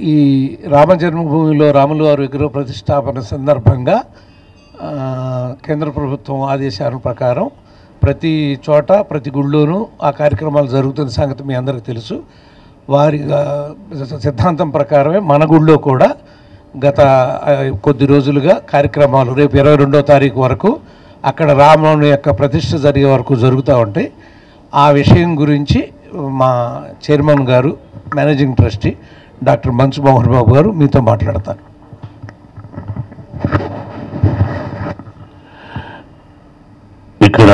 ఈ రామ జన్మభూమిలో రాముల వారి విగ్రహ ప్రతిష్టాపన సందర్భంగా కేంద్ర ప్రభుత్వం ఆదేశాల ప్రకారం ప్రతి చోట ప్రతి గుళ్ళోనూ ఆ కార్యక్రమాలు జరుగుతున్న సంగతి మీ అందరికీ తెలుసు. వారి సిద్ధాంతం ప్రకారమే మన గుళ్ళో కూడా గత కొద్ది రోజులుగా కార్యక్రమాలు రేపు 22వ తారీఖు వరకు అక్కడ రాముని యొక్క ప్రతిష్ఠ జరిగే వరకు జరుగుతూ ఉంటాయి. ఆ విషయం గురించి మా చైర్మన్ గారు, managing trustee doctor Manchu Mohan బాబు గారు మీతో మాట్లాడతారు. ఇక్కడ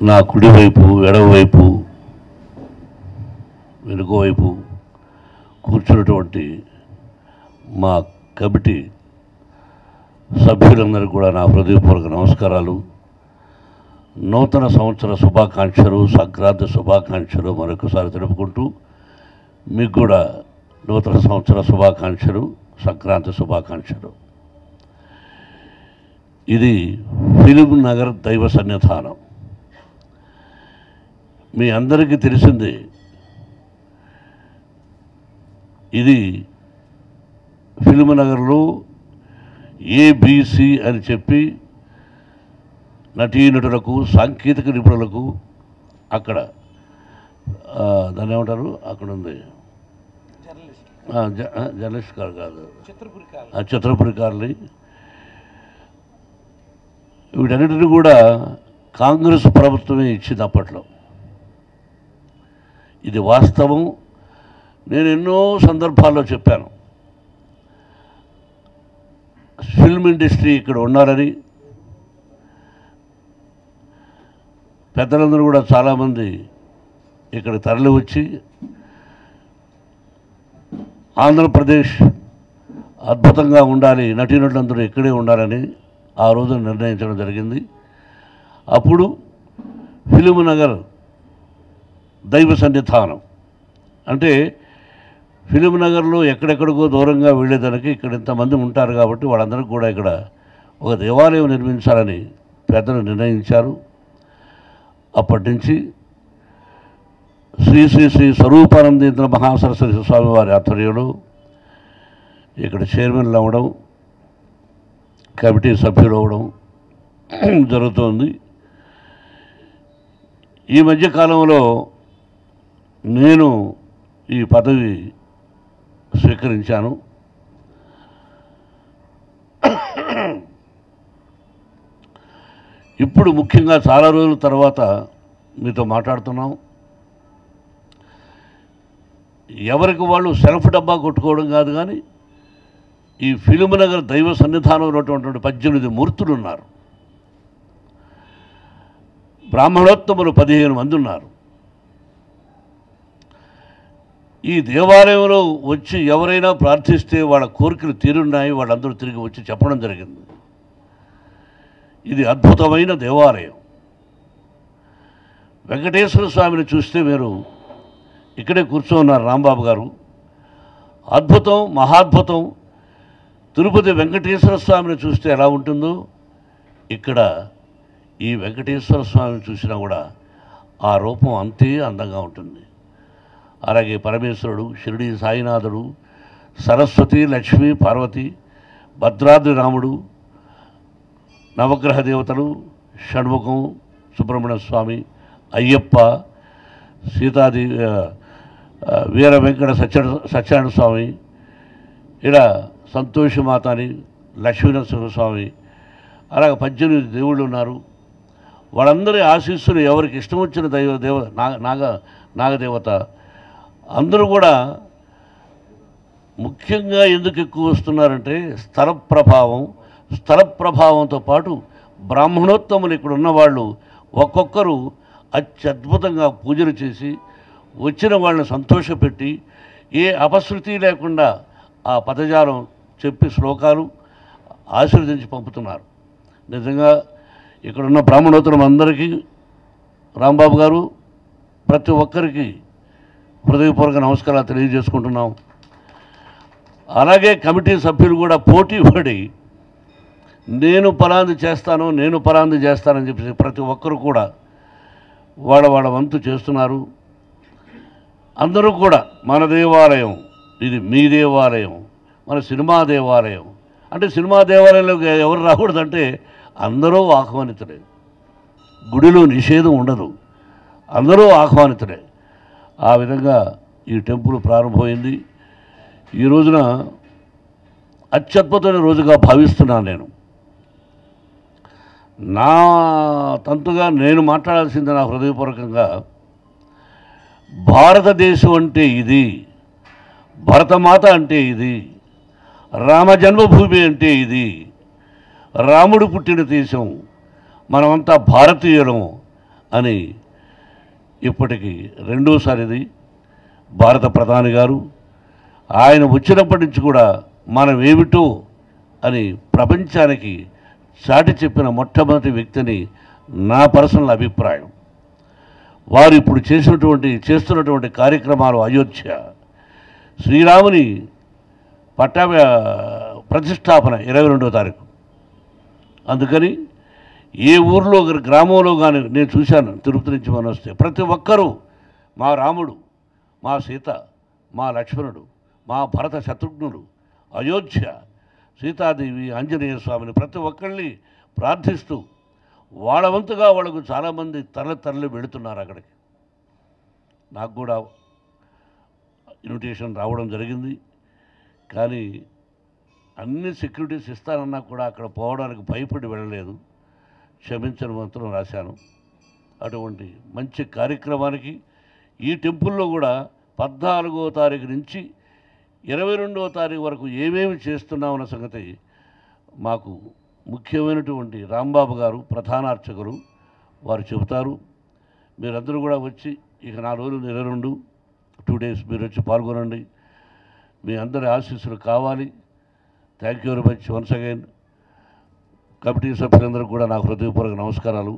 నా కుడివైపు, ఎడమవైపు, వెనుకవైపు కూర్చున్నటువంటి మా కమిటీ సభ్యులందరికీ కూడా నా హృదయపూర్వక నమస్కారాలు. నూతన సంవత్సర శుభాకాంక్షలు, సంక్రాంతి శుభాకాంక్షలు మరొకసారి తెలుపుకుంటూ మీకు కూడా నూతన సంవత్సర శుభాకాంక్షలు, సంక్రాంతి శుభాకాంక్షలు. ఇది ఫిలిం నగర్ దైవ సన్నిధానం. మీ అందరికీ తెలిసిందే, ఇది ఫిలిం నగర్లో ఏబిసి అని చెప్పి నటీనటులకు, సాంకేతిక నిపుణులకు అక్కడ దాన్ని ఏమంటారు, అక్కడ ఉంది జర్నలిస్ట్ కాదు, చిత్రపురికారుని, వీటన్నిటిని కూడా కాంగ్రెస్ ప్రభుత్వమే ఇచ్చింది అప్పట్లో. ఇది వాస్తవం. నేను ఎన్నో సందర్భాల్లో చెప్పాను, ఫిల్మ్ ఇండస్ట్రీ ఇక్కడ ఉన్నారని. పెద్దలందరూ కూడా చాలామంది ఇక్కడ తరలి వచ్చి ఆంధ్రప్రదేశ్ అద్భుతంగా ఉండాలి, నటీనటులందరూ ఇక్కడే ఉండాలని ఆ రోజున నిర్ణయించడం జరిగింది. అప్పుడు ఫిలిం నగర్ దైవ సన్నిధానం అంటే ఫిలిం నగర్లో ఎక్కడెక్కడికో దూరంగా వెళ్ళేదానికి ఇక్కడ ఇంతమంది ఉంటారు కాబట్టి వాళ్ళందరికీ కూడా ఇక్కడ ఒక దేవాలయం నిర్మించాలని పెద్దలు నిర్ణయించారు. అప్పటి నుంచి శ్రీ శ్రీ శ్రీ స్వరూపానందేంద్ర మహాసరస్వతి స్వామి వారి ఆధ్వర్యంలో ఇక్కడ చైర్మన్లు అవ్వడం, కమిటీ సభ్యులు అవ్వడం జరుగుతోంది. ఈ మధ్యకాలంలో నేను ఈ పదవి స్వీకరించాను. ఇప్పుడు ముఖ్యంగా చాలా రోజుల తర్వాత మీతో మాట్లాడుతున్నాం. ఎవరికి వాళ్ళు సెల్ఫ్ డబ్బా కొట్టుకోవడం కాదు, కానీ ఈ ఫిలిం నగర్ దైవ సన్నిధానంలో ఉన్నటువంటి 18 మూర్తులు ఉన్నారు. బ్రాహ్మణోత్తములు 15 మంది ఉన్నారు. ఈ దేవాలయంలో వచ్చి ఎవరైనా ప్రార్థిస్తే వాళ్ళ కోరికలు తీరున్నాయి, వాళ్ళందరూ తిరిగి వచ్చి చెప్పడం జరిగింది. ఇది అద్భుతమైన దేవాలయం. వెంకటేశ్వర స్వామిని చూస్తే మీరు ఇక్కడే కూర్చోన్నారు రాంబాబు గారు. అద్భుతం, మహాద్భుతం. తిరుపతి వెంకటేశ్వర స్వామిని చూస్తే ఎలా ఉంటుందో ఇక్కడ ఈ వెంకటేశ్వర స్వామిని చూసినా కూడా ఆ రూపం అంతే అందంగా ఉంటుంది. అలాగే పరమేశ్వరుడు, షిరిడి సాయినాథుడు, సరస్వతి, లక్ష్మి, పార్వతి, భద్రాద్రి రాముడు, నవగ్రహ దేవతలు, షణ్ముఖం, సుబ్రహ్మణ్య స్వామి, అయ్యప్ప, సీతాదేవి, వీర వెంకట సత్యనారాయణ స్వామి, ఇలా సంతోషమాతని, లక్ష్మీనరసింహస్వామి, అలాగే 18 దేవుళ్ళు ఉన్నారు. వాళ్ళందరి ఆశీస్సులు ఎవరికి ఇష్టం వచ్చిన నాగదేవత అందరూ కూడా. ముఖ్యంగా ఎందుకు ఎక్కువ వస్తున్నారంటే స్థల ప్రభావంతో పాటు బ్రాహ్మణోత్తములు ఇక్కడ ఉన్నవాళ్ళు ఒక్కొక్కరు అత్యద్భుతంగా పూజలు చేసి వచ్చిన వాళ్ళని సంతోషపెట్టి ఏ అపశృతి లేకుండా ఆ పదజాలం చెప్పి శ్లోకాలు ఆశీర్వదించి పంపుతున్నారు. నిజంగా ఇక్కడున్న బ్రాహ్మణోత్తరం అందరికీ రాంబాబు గారు ప్రతి ఒక్కరికి హృదయపూర్వక నమస్కారాలు తెలియజేసుకుంటున్నాం. అలాగే కమిటీ సభ్యులు కూడా పోటీ పడి నేను పలాంది చేస్తానని చెప్పి ప్రతి ఒక్కరు కూడా వాళ్ళ వంతు చేస్తున్నారు. అందరూ కూడా మన దేవాలయం, ఇది మీ దేవాలయం, మన సినిమా దేవాలయం అంటే సినిమా దేవాలయంలోకి ఎవరు రాకూడదంటే అందరూ ఆహ్వానితుడే. గుడిలో నిషేధం ఉండదు, అందరూ ఆహ్వానితుడే. ఆ విధంగా ఈ టెంపుల్ ప్రారంభమైంది. ఈ రోజున అత్యద్భుతమైన రోజుగా భావిస్తున్నాను నేను. నా తంతుగా నేను మాట్లాడాల్సింది నా హృదయపూర్వకంగా, భారతదేశం అంటే ఇది, భరతమాత అంటే ఇది, రామ జన్మభూమి అంటే ఇది, రాముడు పుట్టిన దేశం, మనమంతా భారతీయులం అని ఇప్పటికి రెండోసారిది భారత ప్రధాని గారు ఆయన వచ్చినప్పటి నుంచి కూడా మనం ఏమిటో అని ప్రపంచానికి చాటి చెప్పిన మొట్టమొదటి వ్యక్తిని నా పర్సనల్ అభిప్రాయం. వారు ఇప్పుడు చేస్తున్నటువంటి కార్యక్రమాలు, అయోధ్య శ్రీరాముని ప్రతిష్టాపన 22వ తారీఖు. అందుకని ఏ ఊర్లో గ్రామంలో కానీ నేను చూశాను, తిరుపతి నుంచి మనం వస్తే ప్రతి ఒక్కరూ మా రాముడు, మా సీత, మా లక్ష్మణుడు, మా భరత శత్రుఘ్నుడు, అయోధ్య సీతాదేవి, ఆంజనేయ స్వామిని ప్రతి ఒక్కరిని ప్రార్థిస్తూ వాళ్ళ వంతుగా వాళ్ళకు చాలామంది తరలి వెళుతున్నారు అక్కడికి. నాకు కూడా ఇన్విటేషన్ రావడం జరిగింది. కానీ అన్ని సెక్యూరిటీస్ ఇస్తానన్నా కూడా అక్కడ పోవడానికి భయపడి వెళ్ళలేదు. క్షమించని మాత్రం రాశాను. అటువంటి మంచి కార్యక్రమానికి ఈ టెంపుల్లో కూడా 14వ తారీఖు నుంచి 22వ తారీఖు వరకు ఏమేమి చేస్తున్నామన్న సంగతి మాకు ముఖ్యమైనటువంటి రాంబాబు గారు ప్రధాన అర్చకులు వారు చెబుతారు. మీరందరూ కూడా వచ్చి ఇక 4 రోజులు 2 డేస్ మీరు వచ్చి పాల్గొనండి. మీ అందరి ఆశీస్సులు కావాలి. Thank you very much once again. Committee సభ్యులందరూ కూడా నాకు హృదయపూర్వక నమస్కారాలు.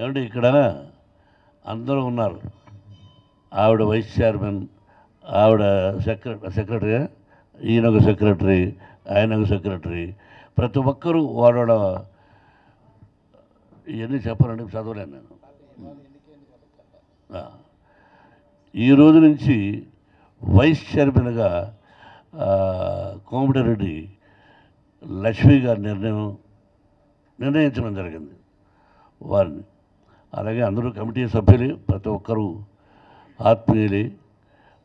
ఏమంటే ఇక్కడ అందరూ ఉన్నారు. ఆవిడ వైస్ చైర్మన్, ఆవిడ సెక్రటరీ, ఈయన ఒక సెక్రటరీ, ఆయన ఒక సెక్రటరీ, ప్రతి ఒక్కరూ వాళ్ళ ఇవన్నీ చెప్పాలంటే చదవలేను నేను. ఈ రోజు నుంచి వైస్ చైర్మన్గా కోమటిరెడ్డి లక్ష్మి గారి నిర్ణయించడం జరిగింది వారిని. అలాగే అందరూ కమిటీ సభ్యులే, ప్రతి ఒక్కరూ ఆత్మీయులే.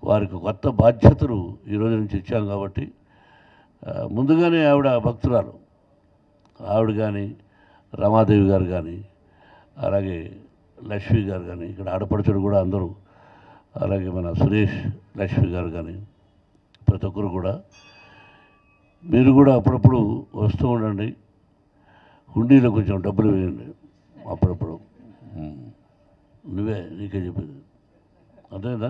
వారికి కొత్త బాధ్యతలు ఈరోజు నుంచి ఇచ్చాం కాబట్టి ముందుగానే ఆవిడ భక్తురాలు, ఆవిడ కానీ రమాదేవి గారు కానీ అలాగే లక్ష్మి గారు కానీ, ఇక్కడ ఆడపడుచుడు కూడా అందరూ, అలాగే మన సురేష్ లక్ష్మి గారు కానీ ప్రతి ఒక్కరు కూడా మీరు కూడా అప్పుడప్పుడు వస్తూ ఉండండి. హుండీలో కొంచెం డబ్బులు వేయండి అప్పుడప్పుడు. నీకే చెప్పేది అదేనా?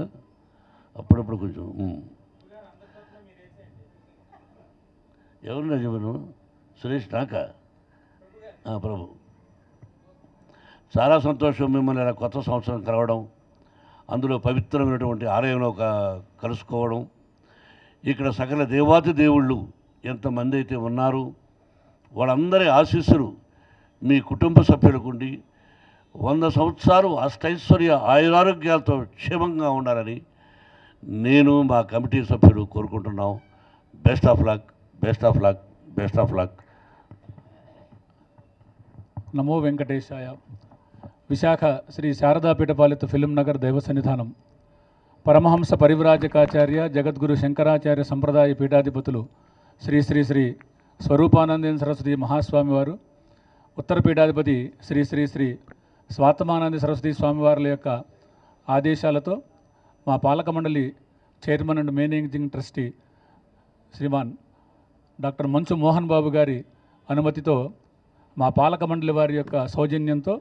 అప్పుడప్పుడు కొంచెం ఎవరినా చెప్పాను? సురేష్ నాకా? ప్రభు, చాలా సంతోషం మిమ్మల్ని ఇలా కొత్త సంవత్సరం కలవడం, అందులో పవిత్రమైనటువంటి ఆలయంలో కలుసుకోవడం. ఇక్కడ సకల దేవాతి దేవుళ్ళు ఎంతమంది అయితే ఉన్నారు వాళ్ళందరి ఆశీస్సులు మీ కుటుంబ సభ్యులకుండి 100 సంవత్సరాలు అష్టైశ్వర్య ఆయురారోగ్యాలతో క్షేమంగా ఉండాలని నేను మా కమిటీ సభ్యులు కోరుకుంటున్నాం. Best of luck, best of luck, best of luck. Namo Venkatesaya. Visakha Shri శారదాపీఠపాలిత film Nagar దైవ సన్నిధానం పరమహంస పరివ్రాజకాచార్య జగద్గురు శంకరాచార్య సంప్రదాయ పీఠాధిపతులు శ్రీ శ్రీ శ్రీ స్వరూపానందేంద్ర సరస్వతి మహాస్వామి వారు, ఉత్తర పీఠాధిపతి శ్రీ శ్రీ శ్రీ స్వాతమానంద సరస్వతి స్వామివార్ల యొక్క ఆదేశాలతో మా పాలక మండలి chairman and managing trustee Shriman doctor Manchu Mohan బాబు గారి అనుమతితో మా పాలక మండలి వారి యొక్క సౌజన్యంతో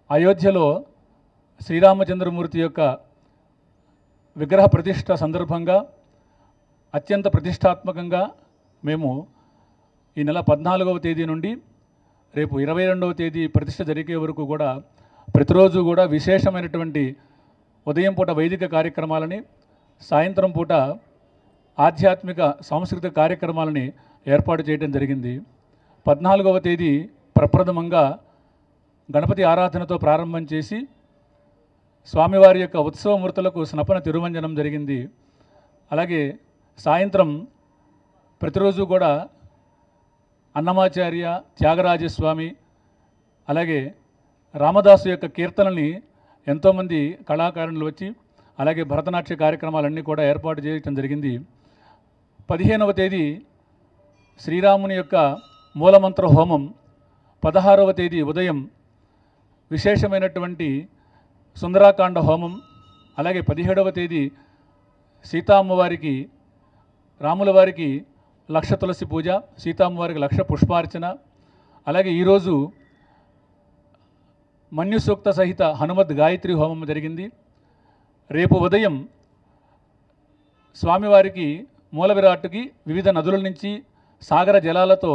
అయోధ్యలో శ్రీరామచంద్రమూర్తి యొక్క విగ్రహ ప్రతిష్ట సందర్భంగా అత్యంత ప్రతిష్టాత్మకంగా మేము ఈ నెల 14వ తేదీ నుండి రేపు 22వ తేదీ ప్రతిష్ట జరిగే వరకు కూడా ప్రతిరోజు కూడా విశేషమైనటువంటి ఉదయం పూట వైదిక కార్యక్రమాలని, సాయంత్రం పూట ఆధ్యాత్మిక సాంస్కృతిక కార్యక్రమాలని ఏర్పాటు చేయడం జరిగింది. 14వ తేదీ ప్రప్రథమంగా గణపతి ఆరాధనతో ప్రారంభం చేసి స్వామివారి యొక్క ఉత్సవమూర్తులకు స్నపన తిరుమంజనం జరిగింది. అలాగే సాయంత్రం ప్రతిరోజు కూడా అన్నమాచార్య, త్యాగరాజస్వామి, అలాగే రామదాసు యొక్క కీర్తనల్ని ఎంతోమంది కళాకారులు వచ్చి అలాగే భరతనాట్య కార్యక్రమాలన్నీ కూడా ఏర్పాటు చేయడం జరిగింది. 15వ తేదీ శ్రీరాముని యొక్క మూలమంత్ర హోమం, 16వ తేదీ ఉదయం విశేషమైనటువంటి సుందరాకాండ హోమం, అలాగే 17వ తేదీ సీతామ్మవారికి, రాముల వారికి 1,00,000 తులసి పూజ, సీతామ్మవారికి 1,00,000 పుష్పార్చన, అలాగే ఈరోజు మన్యుసూక్త సహిత హనుమద్ గాయత్రి హోమం జరిగింది. రేపు ఉదయం స్వామివారికి మూల విరాట్టుకి వివిధ నదుల నుంచి సాగర జలాలతో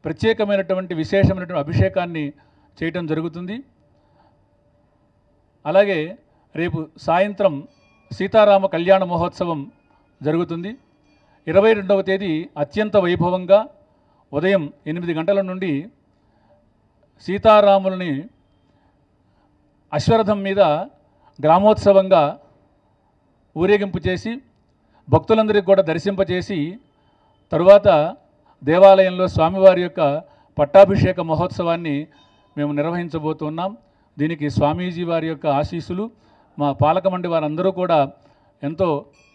ప్రత్యేకమైనటువంటి విశేషమైనటువంటి అభిషేకాన్ని చేయటం జరుగుతుంది. అలాగే రేపు సాయంత్రం సీతారామ కళ్యాణ మహోత్సవం జరుగుతుంది. 22వ తేదీ అత్యంత వైభవంగా ఉదయం 8 గంటల నుండి సీతారాములని అశ్వరథం మీద గ్రామోత్సవంగా ఊరేగింపు చేసి భక్తులందరికీ కూడా దర్శింపచేసి తరువాత దేవాలయంలో స్వామివారి యొక్క పట్టాభిషేక మహోత్సవాన్ని మేము నిర్వహించబోతున్నాం. దీనికి స్వామీజీ వారి యొక్క ఆశీస్సులు, మా పాలక మండలి వారందరూ కూడా ఎంతో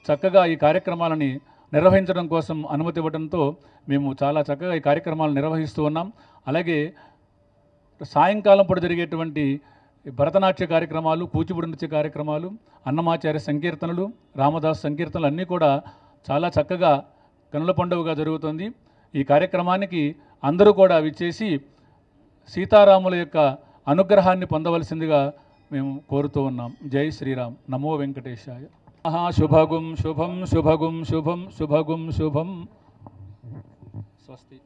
చక్కగా ఈ కార్యక్రమాలని నిర్వహించడం కోసం అనుమతి ఇవ్వడంతో మేము చాలా చక్కగా ఈ కార్యక్రమాలను నిర్వహిస్తూ ఉన్నాం. అలాగే సాయంకాలం పూట జరిగేటువంటి భరతనాట్య కార్యక్రమాలు, కూచిపూడి నృత్య కార్యక్రమాలు, అన్నమాచార్య సంకీర్తనలు, రామదాస్ సంకీర్తనలు అన్నీ కూడా చాలా చక్కగా కనుల పండుగగా జరుగుతుంది. ఈ కార్యక్రమానికి అందరూ కూడా విచ్చేసి సీతారాముల యొక్క అనుగ్రహాన్ని పొందవలసిందిగా మేము కోరుతూ ఉన్నాం. జై శ్రీరామ్. నమో వెంకటేశాయ. శుభగుం శుభం శుభగుం శుభం శుభగుం శుభం. స్వస్తి.